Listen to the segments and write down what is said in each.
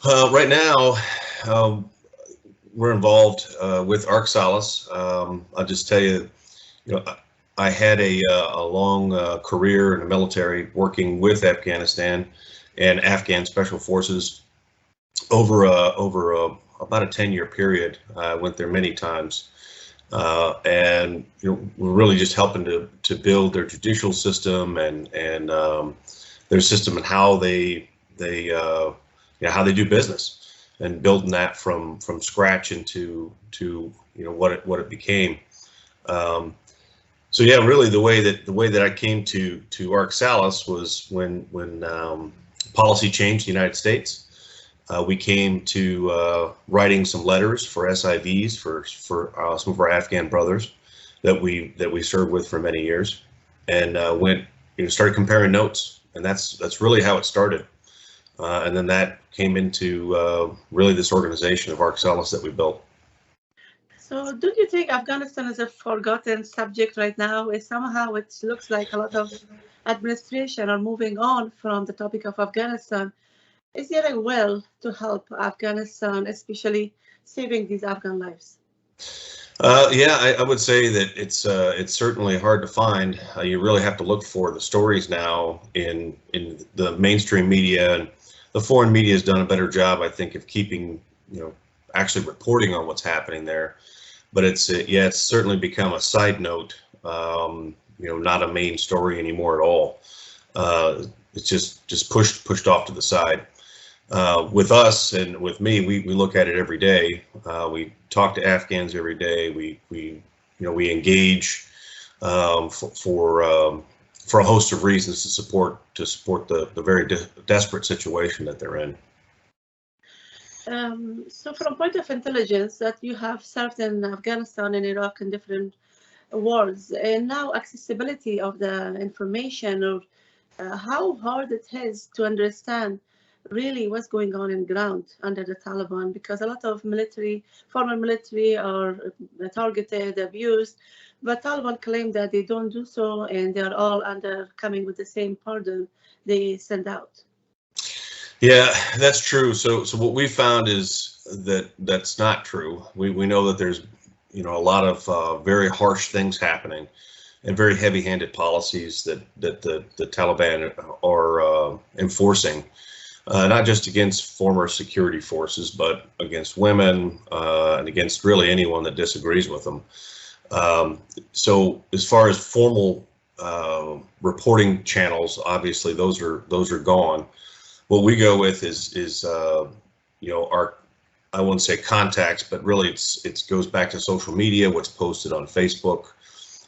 Right now, um, we're involved with Arc Solace. I'll just tell you, I had a long career in the military working with Afghanistan and Afghan Special Forces over about a 10-year period. I went there many times, and we're really just helping to build their judicial system and their system and how how they do business, and building that from scratch into what it became. Um, so yeah, really the way that I came to Arc Salis was when policy changed in the United States. We came to writing some letters for SIVs for some of our Afghan brothers that we served with for many years, and went started comparing notes, and that's really how it started. And then that came into really this organization of Arc Salis that we built. So, do you think Afghanistan is a forgotten subject right now? Somehow it looks like a lot of administration are moving on from the topic of Afghanistan. Is there a will to help Afghanistan, especially saving these Afghan lives? Yeah, I would say that it's certainly hard to find. You really have to look for the stories now in the mainstream media, and the foreign media has done a better job, I think, of keeping actually reporting on what's happening there. But it's certainly become a side note, not a main story anymore at all. It's just pushed off to the side. With us and with me, we look at it every day. We talk to Afghans every day. We engage for a host of reasons to support the very desperate situation that they're in. So, from point of intelligence, that you have served in Afghanistan and Iraq in different wars, and now accessibility of the information, or how hard it is to understand really what's going on in ground under the Taliban, because a lot of military, former military, are targeted, abused, but Taliban claim that they don't do so, and they are all under coming with the same pardon they send out. Yeah, that's true. So what we found is that that's not true. We know that there's a lot of very harsh things happening and very heavy-handed policies that the Taliban are enforcing, not just against former security forces, but against women and against really anyone that disagrees with them. So as far as formal reporting channels, obviously those are gone. What we go with is our, I wouldn't say contacts, but really it goes back to social media, what's posted on Facebook,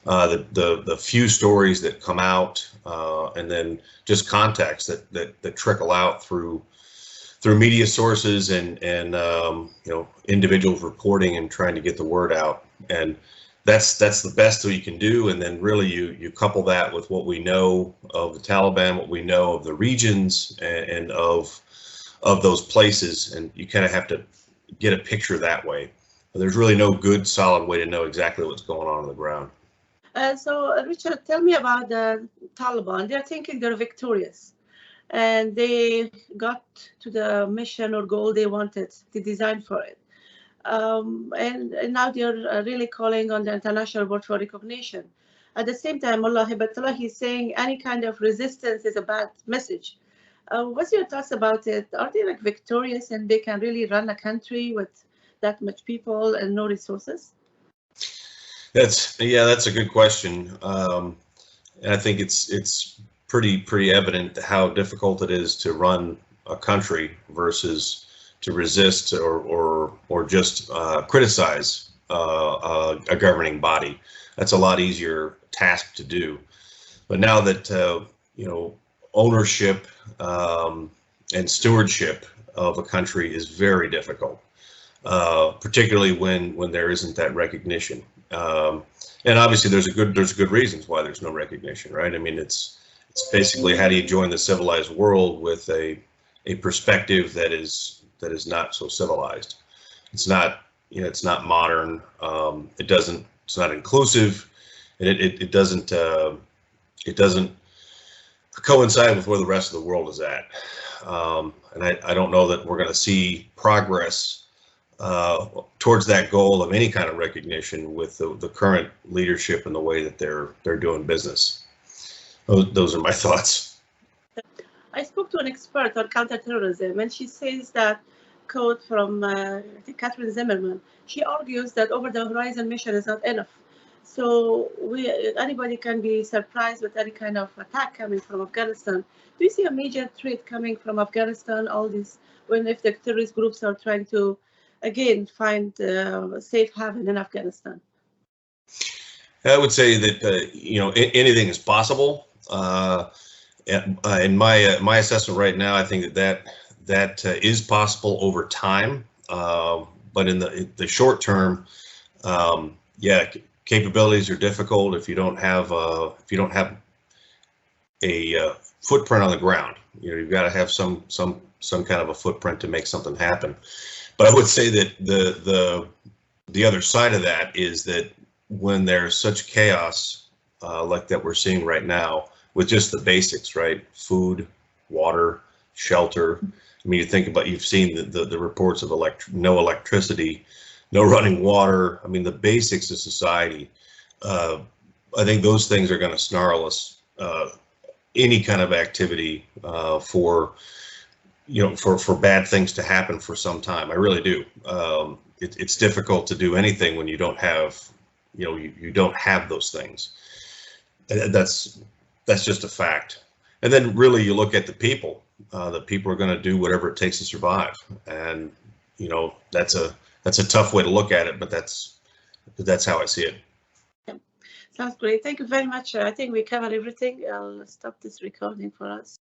the few stories that come out, and then just contacts that trickle out through media sources and individuals reporting and trying to get the word out. And that's the best that you can do. And then really you couple that with what we know of the Taliban, what we know of the regions and of those places, and you kind of have to get a picture that way. But there's really no good solid way to know exactly what's going on the ground. So, Richard, tell me about the Taliban. They're thinking they're victorious, and they got to the mission or goal they wanted, they designed for it. And now they're really calling on the international board for recognition. At the same time, Mullah Hibatullah, he's saying any kind of resistance is a bad message. What's your thoughts about it? Are they like victorious and they can really run a country with that much people and no resources? That's a good question. And I think it's pretty evident how difficult it is to run a country versus to resist or just criticize a governing body. That's a lot easier task to do. But now that ownership and stewardship of a country is very difficult, particularly when there isn't that recognition. And obviously, there's good reasons why there's no recognition, right? I mean, it's basically how do you join the civilized world with a perspective that is not so civilized. It's not modern. It's not inclusive, and it doesn't coincide with where the rest of the world is at. And I don't know that we're going to see progress towards that goal of any kind of recognition with the current leadership and the way that they're doing business. Those are my thoughts. I spoke to an expert on counterterrorism, and she says that quote from I think Catherine Zimmerman. She argues that over the horizon mission is not enough. So anybody can be surprised with any kind of attack coming from Afghanistan. Do you see a major threat coming from Afghanistan? All this, when if the terrorist groups are trying to again find safe haven in Afghanistan? I would say that anything is possible. In my assessment right now, I think that is possible over time. But in the short term, yeah, capabilities are difficult if you don't have a footprint on the ground. You've got to have some kind of a footprint to make something happen. But I would say that the other side of that is that when there's such chaos like that we're seeing right now, with just the basics, right? Food, water, shelter. I mean, you've seen the reports of no electricity, no running water. I mean, the basics of society. I think those things are going to snarl us any kind of activity for bad things to happen for some time. I really do. It's difficult to do anything when you don't have, you don't have those things. That's just a fact. And then really you look at the people. The people are going to do whatever it takes to survive, and that's a tough way to look at it, but that's how I see it. Yeah. Sounds great. Thank you very much. I think we covered everything. I'll stop this recording for us.